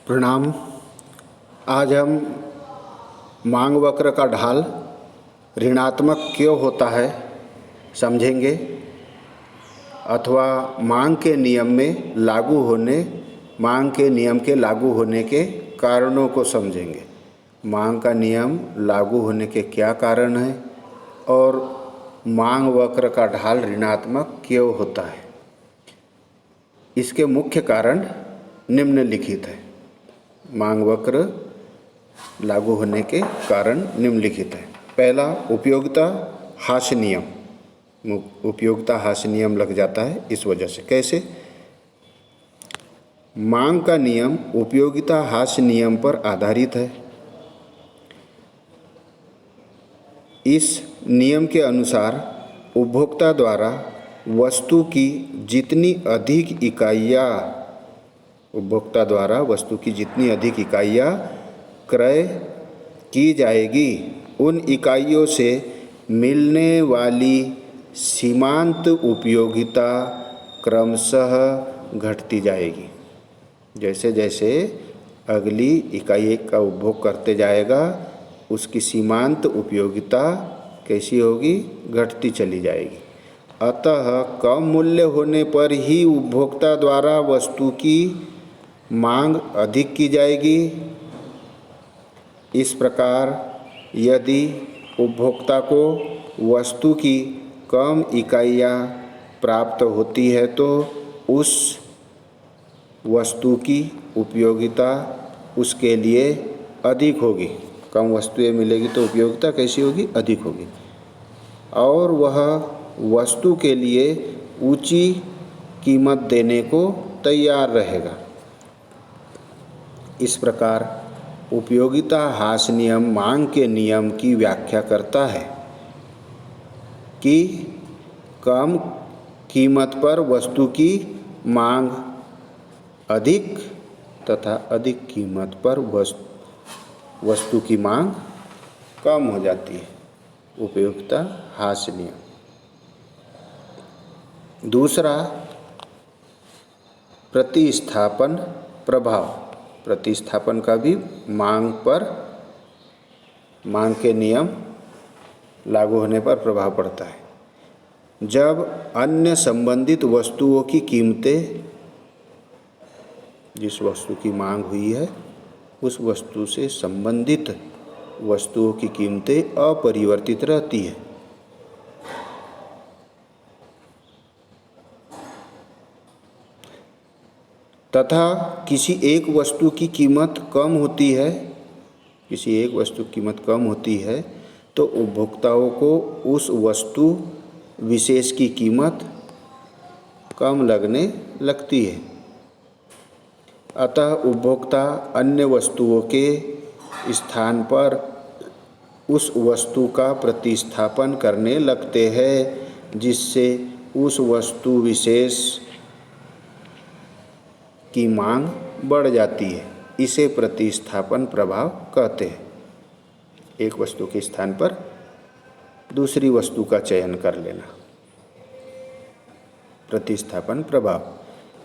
प्रणाम। आज हम मांग वक्र का ढाल ऋणात्मक क्यों होता है समझेंगे, अथवा मांग के नियम के लागू होने के कारणों को समझेंगे। मांग का नियम लागू होने के क्या कारण हैं और मांग वक्र का ढाल ऋणात्मक क्यों होता है। इसके मुख्य कारण निम्नलिखित है। मांग वक्र लागू होने के कारण निम्नलिखित है। पहला, उपयोगिता हास्य नियम। उपयोगिता हास्य नियम लग जाता है इस वजह से। कैसे? मांग का नियम उपयोगिता हास्य नियम पर आधारित है। इस नियम के अनुसार उपभोक्ता द्वारा वस्तु की जितनी अधिक इकाइयाँ क्रय की जाएगी, उन इकाइयों से मिलने वाली सीमांत उपयोगिता क्रमशः घटती जाएगी। जैसे जैसे अगली इकाई का उपभोग करते जाएगा, उसकी सीमांत उपयोगिता कैसी होगी? घटती चली जाएगी। अतः कम मूल्य होने पर ही उपभोक्ता द्वारा वस्तु की मांग अधिक की जाएगी। इस प्रकार यदि उपभोक्ता को वस्तु की कम इकाइयाँ प्राप्त होती है तो उस वस्तु की उपयोगिता उसके लिए अधिक होगी। कम वस्तुएं मिलेगी तो उपयोगिता कैसी होगी? अधिक होगी, और वह वस्तु के लिए ऊंची कीमत देने को तैयार रहेगा। इस प्रकार उपयोगिता हास्य नियम मांग के नियम की व्याख्या करता है कि कम कीमत पर वस्तु की मांग अधिक तथा अधिक कीमत पर वस्तु की मांग कम हो जाती है। उपयोगिता हास्य नियम। दूसरा, प्रतिस्थापन प्रभाव। प्रतिस्थापन का भी मांग के नियम लागू होने पर प्रभाव पड़ता है। जब अन्य संबंधित वस्तुओं की कीमतें, जिस वस्तु की मांग हुई है उस वस्तु से संबंधित वस्तुओं की कीमतें अपरिवर्तित रहती है, तथा किसी एक वस्तु की कीमत कम होती है, तो उपभोक्ताओं को उस वस्तु विशेष की कीमत कम लगने लगती है। अतः उपभोक्ता अन्य वस्तुओं के स्थान पर उस वस्तु का प्रतिस्थापन करने लगते हैं, जिससे उस वस्तु विशेष की मांग बढ़ जाती है। इसे प्रतिस्थापन प्रभाव कहते हैं। एक वस्तु के स्थान पर दूसरी वस्तु का चयन कर लेना, प्रतिस्थापन प्रभाव।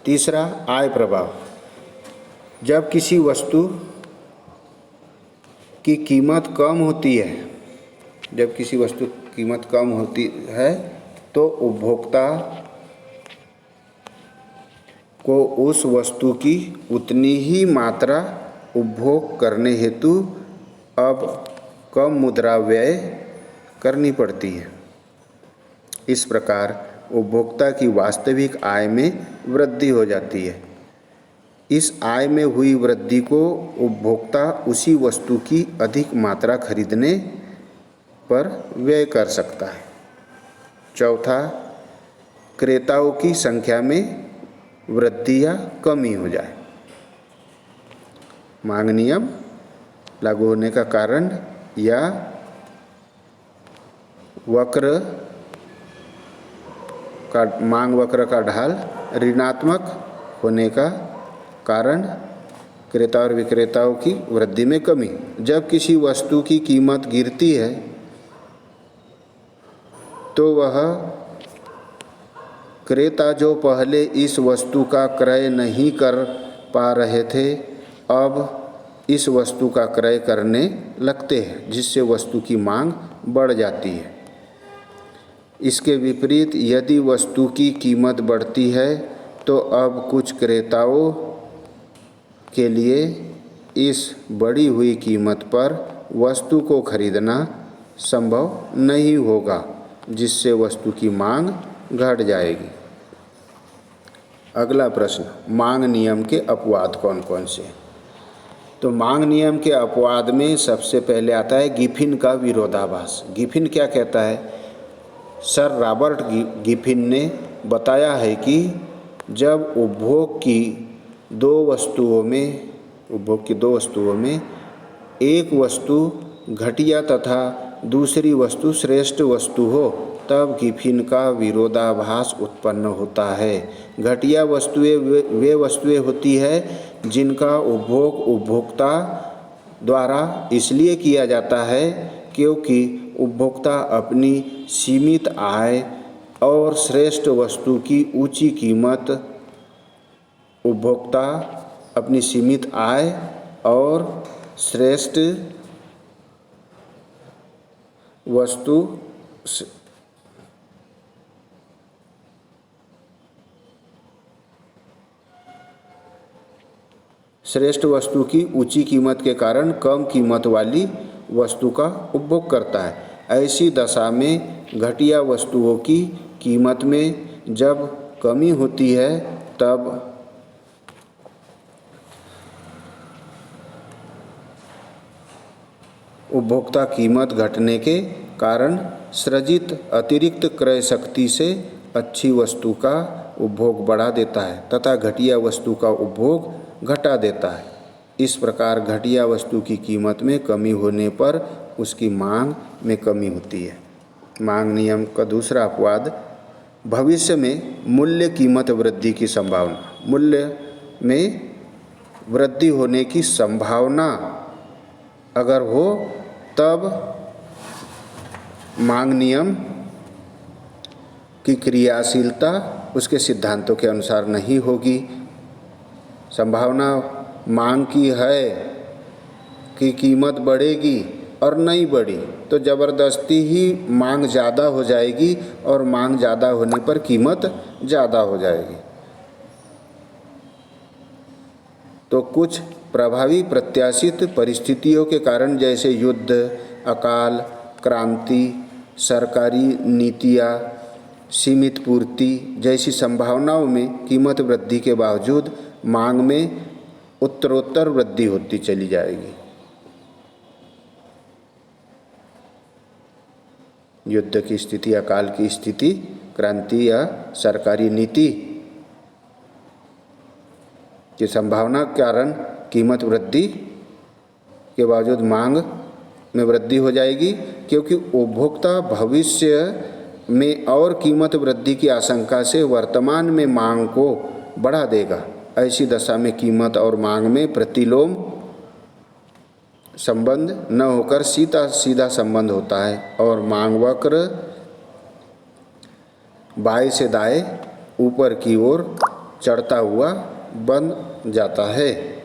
तीसरा, आय प्रभाव। जब किसी वस्तु की कीमत कम होती है, तो उपभोक्ता को उस वस्तु की उतनी ही मात्रा उपभोग करने हेतु अब कम मुद्रा व्यय करनी पड़ती है। इस प्रकार उपभोक्ता की वास्तविक आय में वृद्धि हो जाती है। इस आय में हुई वृद्धि को उपभोक्ता उसी वस्तु की अधिक मात्रा खरीदने पर व्यय कर सकता है। चौथा, क्रेताओं की संख्या में वृद्धि या कमी हो जाए। मांग नियम लागू होने का कारण या मांग वक्र का ढाल ऋणात्मक होने का कारण क्रेता और विक्रेताओं की वृद्धि में कमी। जब किसी वस्तु की कीमत गिरती है तो वह क्रेता जो पहले इस वस्तु का क्रय नहीं कर पा रहे थे, अब इस वस्तु का क्रय करने लगते हैं, जिससे वस्तु की मांग बढ़ जाती है। इसके विपरीत यदि वस्तु की कीमत बढ़ती है तो अब कुछ क्रेताओं के लिए इस बढ़ी हुई कीमत पर वस्तु को खरीदना संभव नहीं होगा, जिससे वस्तु की मांग घट जाएगी। अगला प्रश्न, मांग नियम के अपवाद कौन कौन से हैं? तो मांग नियम के अपवाद में सबसे पहले आता है गिफिन का विरोधाभास। गिफिन क्या कहता है? सर रॉबर्ट गिफिन ने बताया है कि जब उपभोग की दो वस्तुओं में एक वस्तु घटिया तथा दूसरी वस्तु श्रेष्ठ वस्तु हो, तब गिफिन का विरोधाभास उत्पन्न होता है। घटिया वस्तुएं वे वस्तुएं होती है जिनका उपभोग उपभोक्ता द्वारा इसलिए किया जाता है क्योंकि उपभोक्ता अपनी सीमित आय और श्रेष्ठ वस्तु की ऊंची कीमत उपभोक्ता अपनी सीमित आय और श्रेष्ठ वस्तु की ऊंची कीमत के कारण कम कीमत वाली वस्तु का उपभोग करता है। ऐसी दशा में घटिया वस्तुओं की कीमत में जब कमी होती है तब उपभोक्ता कीमत घटने के कारण सृजित अतिरिक्त क्रय शक्ति से अच्छी वस्तु का उपभोग बढ़ा देता है तथा घटिया वस्तु का उपभोग घटा देता है। इस प्रकार घटिया वस्तु की कीमत में कमी होने पर उसकी मांग में कमी होती है। मांग नियम का दूसरा अपवाद, भविष्य में मूल्य कीमत वृद्धि की संभावना। मूल्य में वृद्धि होने की संभावना अगर हो तब मांग नियम की क्रियाशीलता उसके सिद्धांतों के अनुसार नहीं होगी। संभावना मांग की है कि कीमत बढ़ेगी और नहीं बढ़ी तो ज़बरदस्ती ही मांग ज़्यादा हो जाएगी और मांग ज़्यादा होने पर कीमत ज़्यादा हो जाएगी। तो कुछ प्रभावी प्रत्याशित परिस्थितियों के कारण जैसे युद्ध, अकाल, क्रांति, सरकारी नीतियाँ, सीमित पूर्ति जैसी संभावनाओं में कीमत वृद्धि के बावजूद मांग में उत्तरोत्तर वृद्धि होती चली जाएगी। युद्ध की स्थिति, अकाल की स्थिति, क्रांति या सरकारी नीति की संभावना के कारण कीमत वृद्धि के बावजूद मांग में वृद्धि हो जाएगी, क्योंकि उपभोक्ता भविष्य में और कीमत वृद्धि की आशंका से वर्तमान में मांग को बढ़ा देगा। ऐसी दशा में कीमत और मांग में प्रतिलोम संबंध न होकर सीधा संबंध होता है और मांग वक्र बाएं से दाएं ऊपर की ओर चढ़ता हुआ बन जाता है।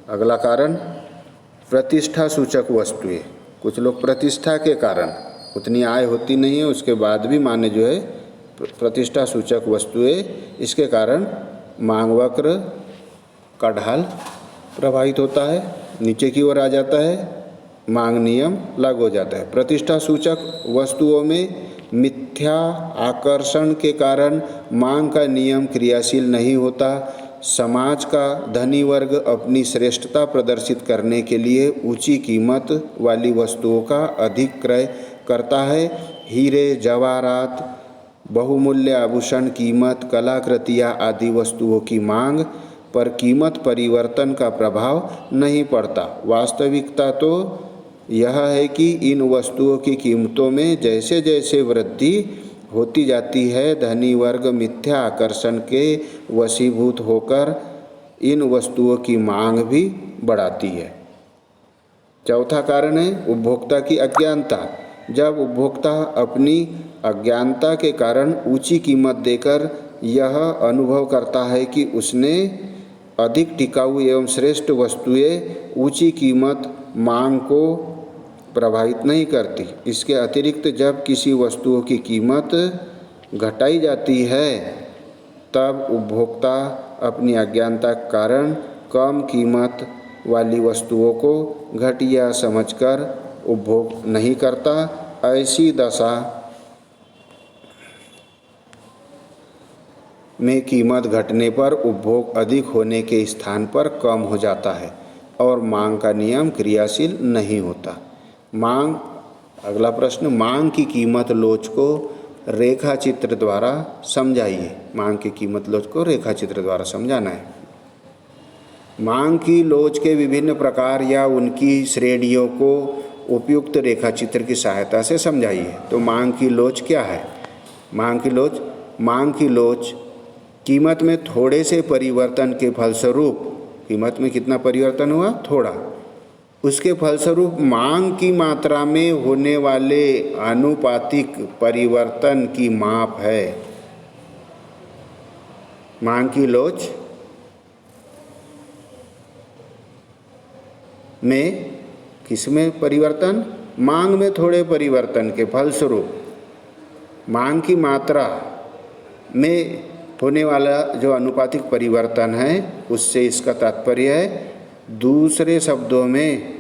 अगला कारण, प्रतिष्ठा सूचक वस्तुएं। कुछ लोग प्रतिष्ठा के कारण, उतनी आय होती नहीं है उसके बाद भी माने जो है प्रतिष्ठा सूचक वस्तुएं, इसके कारण मांग वक्र का ढाल प्रभावित होता है, नीचे की ओर आ जाता है, मांग नियम लागू हो जाता है। प्रतिष्ठा सूचक वस्तुओं में मिथ्या आकर्षण के कारण मांग का नियम क्रियाशील नहीं होता। समाज का धनी वर्ग अपनी श्रेष्ठता प्रदर्शित करने के लिए ऊंची कीमत वाली वस्तुओं का अधिक क्रय करता है। हीरे, जवाहरात, बहुमूल्य आभूषण, कीमत, कलाकृतियाँ आदि वस्तुओं की मांग पर कीमत परिवर्तन का प्रभाव नहीं पड़ता। वास्तविकता तो यह है कि इन वस्तुओं की कीमतों में जैसे जैसे वृद्धि होती जाती है, धनी वर्ग मिथ्या आकर्षण के वशीभूत होकर इन वस्तुओं की मांग भी बढ़ाती है। चौथा कारण है उपभोक्ता की अज्ञानता। जब उपभोक्ता अपनी अज्ञानता के कारण ऊंची कीमत देकर यह अनुभव करता है कि उसने अधिक टिकाऊ एवं श्रेष्ठ वस्तुएं ऊंची कीमत मांग को प्रभावित नहीं करती। इसके अतिरिक्त जब किसी वस्तुओं की कीमत घटाई जाती है तब उपभोक्ता अपनी अज्ञानता के कारण कम कीमत वाली वस्तुओं को घटिया समझकर उपभोग नहीं करता। ऐसी दशा में कीमत घटने पर उपभोग अधिक होने के स्थान पर कम हो जाता है और मांग का नियम क्रियाशील नहीं होता। मांग, अगला प्रश्न, मांग की कीमत लोच को रेखा चित्र द्वारा समझाइए। मांग की कीमत लोच को रेखा चित्र द्वारा समझाना है। मांग की लोच के विभिन्न प्रकार या उनकी श्रेणियों को उपयुक्त रेखा चित्र की सहायता से समझाइए। तो मांग की लोच क्या है? मांग की लोच कीमत में थोड़े से परिवर्तन के फलस्वरूप, कीमत में कितना परिवर्तन हुआ? थोड़ा। उसके फलस्वरूप मांग की मात्रा में होने वाले आनुपातिक परिवर्तन की माप है। मांग की लोच में किसमें परिवर्तन? मांग में थोड़े परिवर्तन के फलस्वरूप मांग की मात्रा में होने वाला जो आनुपातिक परिवर्तन है, उससे इसका तात्पर्य है, दूसरे शब्दों में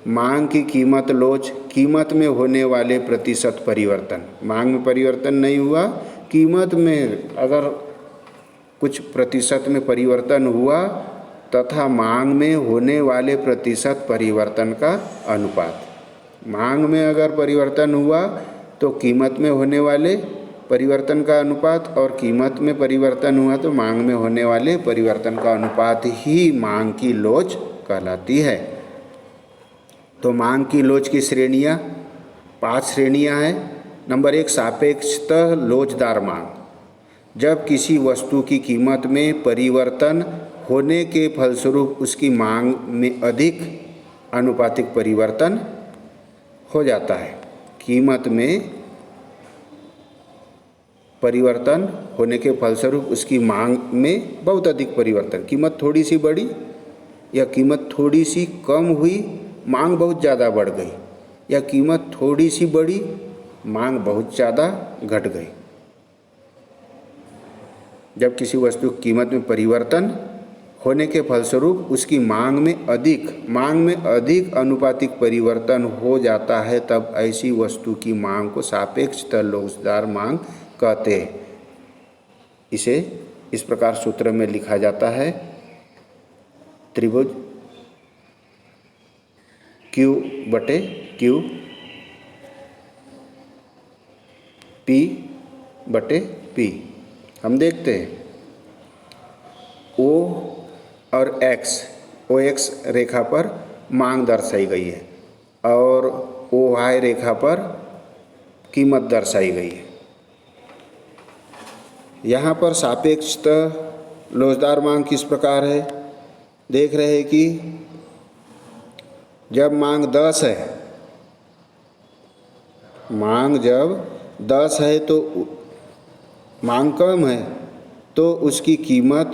मांग की कीमत लोच कीमत में होने वाले प्रतिशत परिवर्तन। मांग में परिवर्तन नहीं हुआ, कीमत में अगर कुछ प्रतिशत में परिवर्तन हुआ तथा मांग में होने वाले प्रतिशत परिवर्तन का अनुपात। मांग में अगर परिवर्तन हुआ तो कीमत में होने वाले परिवर्तन का अनुपात, और कीमत में परिवर्तन हुआ तो मांग में होने वाले परिवर्तन का अनुपात ही मांग की लोच कहलाती है। तो मांग की लोच की श्रेणियाँ 5 श्रेणियाँ हैं। नंबर 1, सापेक्षतः लोचदार मांग। जब किसी वस्तु की कीमत में परिवर्तन होने के फलस्वरूप उसकी मांग में अधिक आनुपातिक परिवर्तन हो जाता है। कीमत में परिवर्तन होने के फलस्वरूप उसकी मांग में बहुत अधिक परिवर्तन, कीमत थोड़ी सी बढ़ी या कीमत थोड़ी सी कम हुई, मांग बहुत ज़्यादा बढ़ गई, या कीमत थोड़ी सी बढ़ी, मांग बहुत ज़्यादा घट गई। जब किसी वस्तु की कीमत में परिवर्तन होने के फलस्वरूप उसकी मांग में अधिक आनुपातिक परिवर्तन हो जाता है, तब ऐसी वस्तु की मांग को सापेक्षतः लोचदार मांग कहते हैं। इसे इस प्रकार सूत्र में लिखा जाता है, त्रिभुज Q/Q P/P। हम देखते हैं O और OX रेखा पर मांग दर्शाई गई है और OY रेखा पर कीमत दर्शाई गई है। यहाँ पर सापेक्षतः लोचदार मांग किस प्रकार है? देख रहे हैं कि जब मांग 10 है, तो मांग कम है तो उसकी कीमत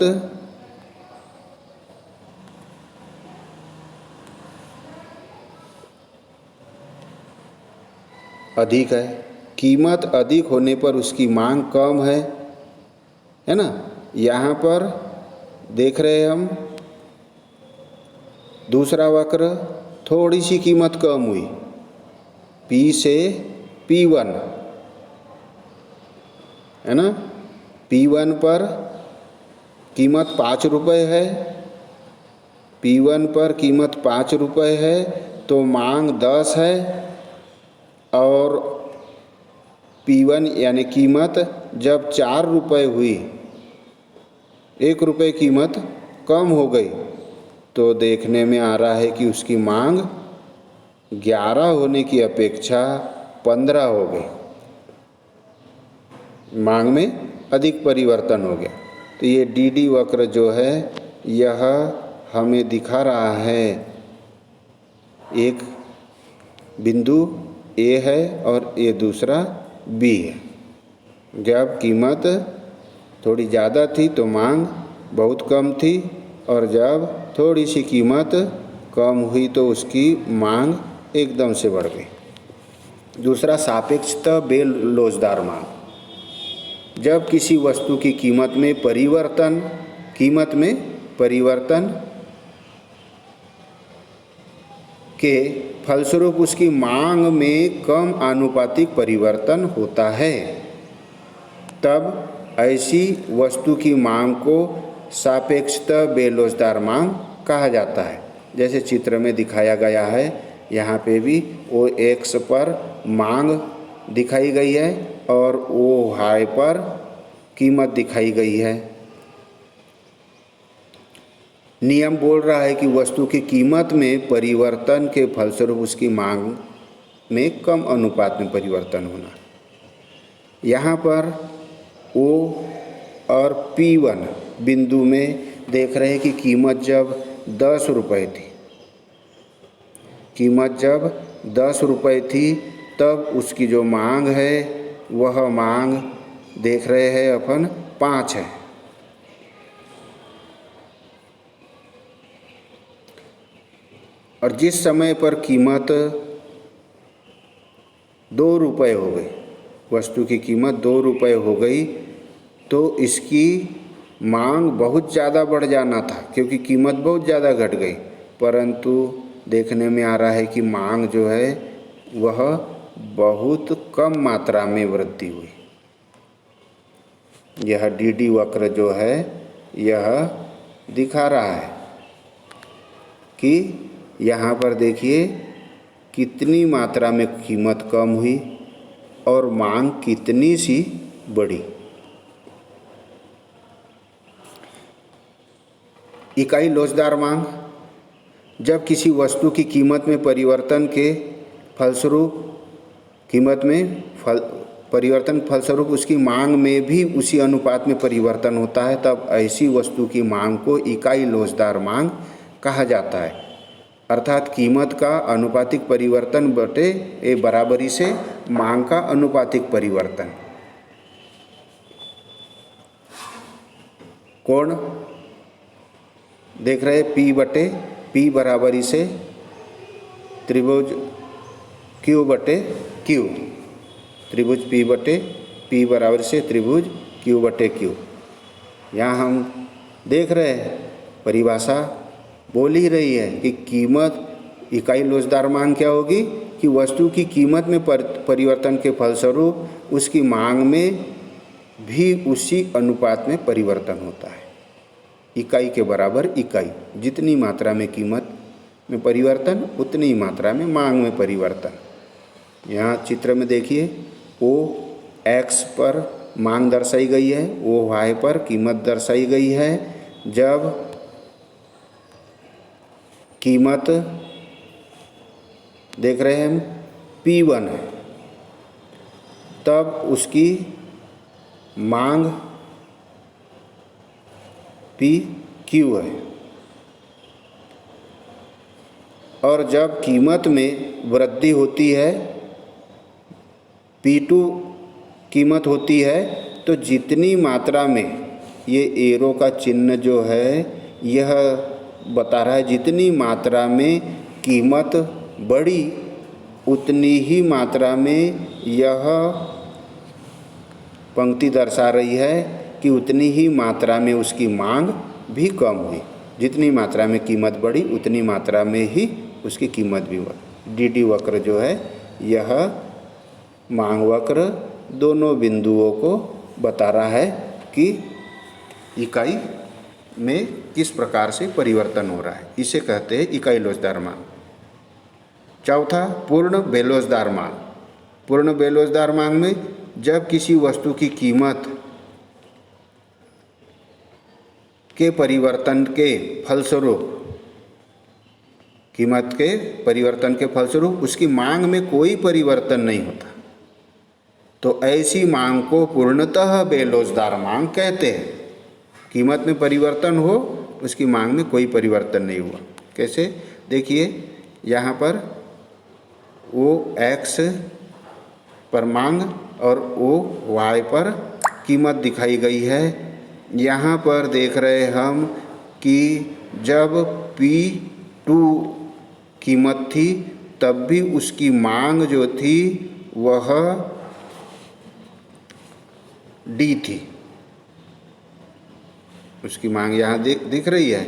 अधिक है। कीमत अधिक होने पर उसकी मांग कम है ना। यहाँ पर देख रहे हैं हम दूसरा वक्र, थोड़ी सी कीमत कम हुई, P से P1 है ना। P1 पर कीमत 5 रुपये है, P1 पर कीमत 5 रुपये है तो मांग 10 है और P1 यानी कीमत जब 4 रुपये हुई, 1 रुपये कीमत कम हो गई, तो देखने में आ रहा है कि उसकी मांग 11 होने की अपेक्षा 15 हो गई। मांग में अधिक परिवर्तन हो गया। तो ये DD वक्र जो है यह हमें दिखा रहा है एक बिंदु A है और ये दूसरा B है। जब कीमत थोड़ी ज़्यादा थी तो मांग बहुत कम थी और जब थोड़ी सी कीमत कम हुई तो उसकी मांग एकदम से बढ़ गई। दूसरा, सापेक्षता बेलोजदार मांग। जब किसी वस्तु की कीमत में परिवर्तन के फलस्वरूप उसकी मांग में कम आनुपातिक परिवर्तन होता है, तब ऐसी वस्तु की मांग को सापेक्षता बेलोजदार मांग कहा जाता है। जैसे चित्र में दिखाया गया है, यहाँ पे भी ओ एक्स पर मांग दिखाई गई है और ओ वाई पर कीमत दिखाई गई है। नियम बोल रहा है कि वस्तु की कीमत में परिवर्तन के फलस्वरूप उसकी मांग में कम अनुपात में परिवर्तन होना। यहाँ पर ओ और P1 बिंदु में देख रहे हैं कि कीमत जब 10 रुपये थी, तब उसकी जो मांग है वह मांग देख रहे हैं अपन 5 है। और जिस समय पर कीमत 2 रुपये हो गई, वस्तु की कीमत 2 रुपये हो गई, तो इसकी मांग बहुत ज़्यादा बढ़ जाना था क्योंकि कीमत बहुत ज़्यादा घट गई। परंतु देखने में आ रहा है कि मांग जो है वह बहुत कम मात्रा में वृद्धि हुई। यह डी वक्र जो है यह दिखा रहा है कि यहाँ पर देखिए कितनी मात्रा में कीमत कम हुई और मांग कितनी सी बढ़ी। इकाई लोचदार मांग। जब किसी वस्तु की कीमत में परिवर्तन के फलस्वरूप उसकी मांग में भी उसी अनुपात में परिवर्तन होता है, तब ऐसी वस्तु की मांग को इकाई लोचदार मांग कहा जाता है। अर्थात कीमत का अनुपातिक परिवर्तन बटे ए बराबरी से मांग का अनुपातिक परिवर्तन। कोण देख रहे P बटे P बराबरी से त्रिभुज Q बटे Q, त्रिभुज P बटे P बराबर से त्रिभुज Q बटे Q। यहाँ हम देख रहे हैं परिभाषा बोल ही रही है कि कीमत इकाई लोचदार मांग क्या होगी कि वस्तु की कीमत में परिवर्तन के फलस्वरूप उसकी मांग में भी उसी अनुपात में परिवर्तन होता है। इकाई के बराबर इकाई, जितनी मात्रा में कीमत में परिवर्तन उतनी ही मात्रा में मांग में परिवर्तन। यहाँ चित्र में देखिए ओ एक्स पर मांग दर्शाई गई है, ओ वाई पर कीमत दर्शाई गई है। जब कीमत देख रहे हैं हम P1 है, तब उसकी मांग PQ है। और जब कीमत में वृद्धि होती है, P2 कीमत होती है, तो जितनी मात्रा में ये एरो का चिन्ह जो है यह बता रहा है जितनी मात्रा में कीमत बढ़ी उतनी ही मात्रा में यह पंक्ति दर्शा रही है कि उतनी ही मात्रा में उसकी मांग भी कम हुई। जितनी मात्रा में कीमत बढ़ी उतनी मात्रा में ही उसकी कीमत भी बढ़ी। डी वक्र जो है यह मांग वक्र दोनों बिंदुओं को बता रहा है कि इकाई में किस प्रकार से परिवर्तन हो रहा है। इसे कहते हैं इकाई लोचदार मांग। चौथा, पूर्ण बेलोचदार मांग। पूर्ण बेलोचदार मांग में जब किसी वस्तु की कीमत के परिवर्तन के फलस्वरूप उसकी मांग में कोई परिवर्तन नहीं होता, तो ऐसी मांग को पूर्णतः बेलोचदार मांग कहते हैं। कीमत में परिवर्तन हो, उसकी मांग में कोई परिवर्तन नहीं हुआ। कैसे देखिए, यहाँ पर ओ एक्स पर मांग और ओ वाई पर कीमत दिखाई गई है। यहाँ पर देख रहे हम कि जब P2 कीमत थी तब भी उसकी मांग जो थी वह D थी। उसकी मांग यहाँ दिख रही है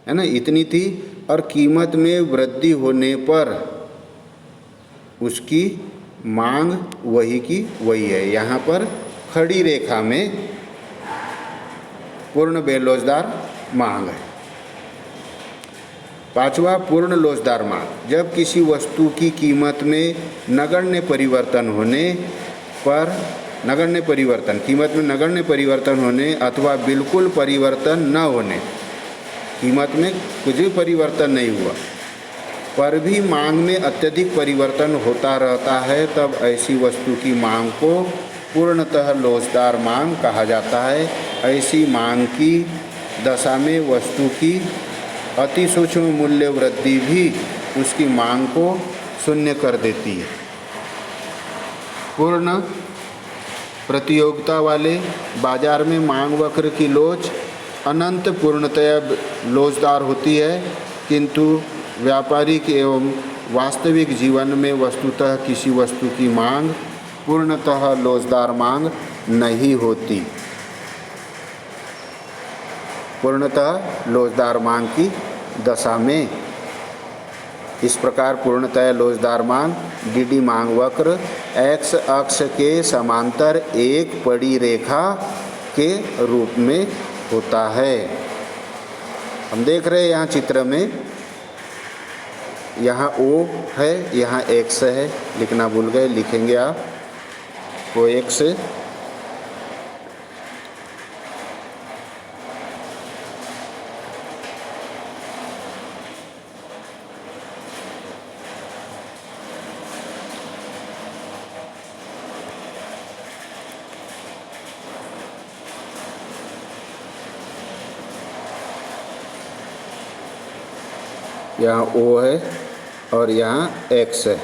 ना, इतनी थी, और कीमत में वृद्धि होने पर उसकी मांग वही की वही है। यहाँ पर खड़ी रेखा में पूर्ण बेलोचदार मांग है। पांचवा, पूर्ण लोचदार मांग। जब किसी वस्तु की कीमत में नगण्य परिवर्तन होने पर, कीमत में नगण्य परिवर्तन होने अथवा बिल्कुल परिवर्तन न होने, कीमत में कुछ भी परिवर्तन नहीं हुआ पर भी मांग में अत्यधिक परिवर्तन होता रहता है, तब ऐसी वस्तु की मांग को पूर्णतः लोचदार मांग कहा जाता है। ऐसी मांग की दशा में वस्तु की अति सूक्ष्म मूल्य वृद्धि भी उसकी मांग को शून्य कर देती है। पूर्ण प्रतियोगिता वाले बाजार में मांग वक्र की लोच अनंत पूर्णतया लोचदार होती है, किंतु व्यापारिक एवं वास्तविक जीवन में वस्तुतः किसी वस्तु की मांग पूर्णतः लोचदार मांग नहीं होती। पूर्णतः लोचदार मांग की दशा में इस प्रकार पूर्णतः लोचदार मांग DD मांग वक्र x अक्ष के समांतर एक पड़ी रेखा के रूप में होता है। हम देख रहे हैं यहाँ चित्र में, यहाँ O है, यहाँ X है, लिखना भूल गए, लिखेंगे आप वो X है। यहाँ O है और यहाँ X है।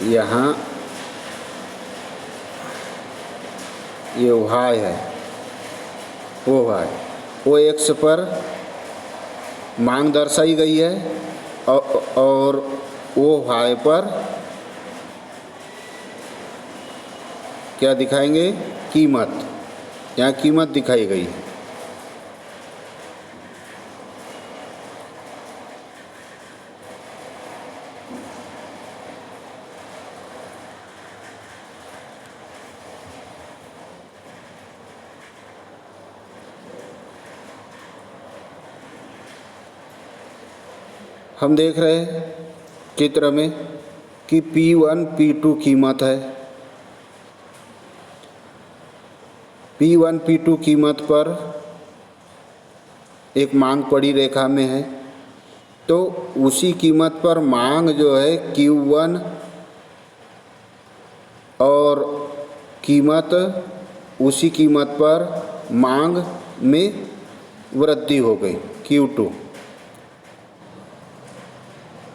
यहाँ ये Y है, OY, OX पर मांग दर्शाई गई है और OY पर क्या दिखाएंगे? कीमत। यहाँ कीमत दिखाई गई है। हम देख रहे हैं चित्र में कि P1 P2 कीमत है। P1 P2 कीमत पर एक मांग पड़ी रेखा में है, तो उसी कीमत पर मांग जो है Q1 और कीमत उसी कीमत पर मांग में वृद्धि हो गई Q2,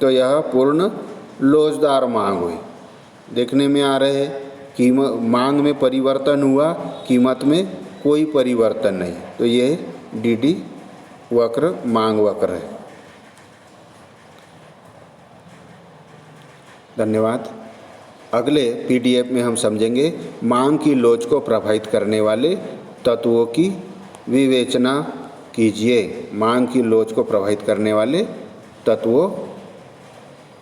तो यह पूर्ण लोचदार मांग हुई। देखने में आ रहे हैं कीमत मांग में परिवर्तन हुआ, कीमत में कोई परिवर्तन नहीं, तो ये DD वक्र मांग वक्र है। धन्यवाद। अगले PDF में हम समझेंगे मांग की लोच को प्रभावित करने वाले तत्वों की विवेचना कीजिए। मांग की लोच को प्रभावित करने वाले तत्वों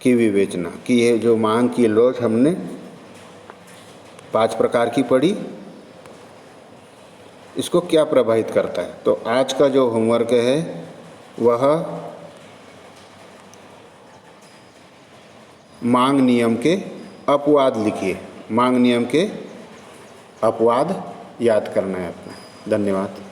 की विवेचना कि ये जो मांग की लोच हमने 5 प्रकार की पढ़ी, इसको क्या प्रभावित करता है। तो आज का जो होमवर्क है वह मांग नियम के अपवाद लिखिए। मांग नियम के अपवाद याद करना है आपको। धन्यवाद।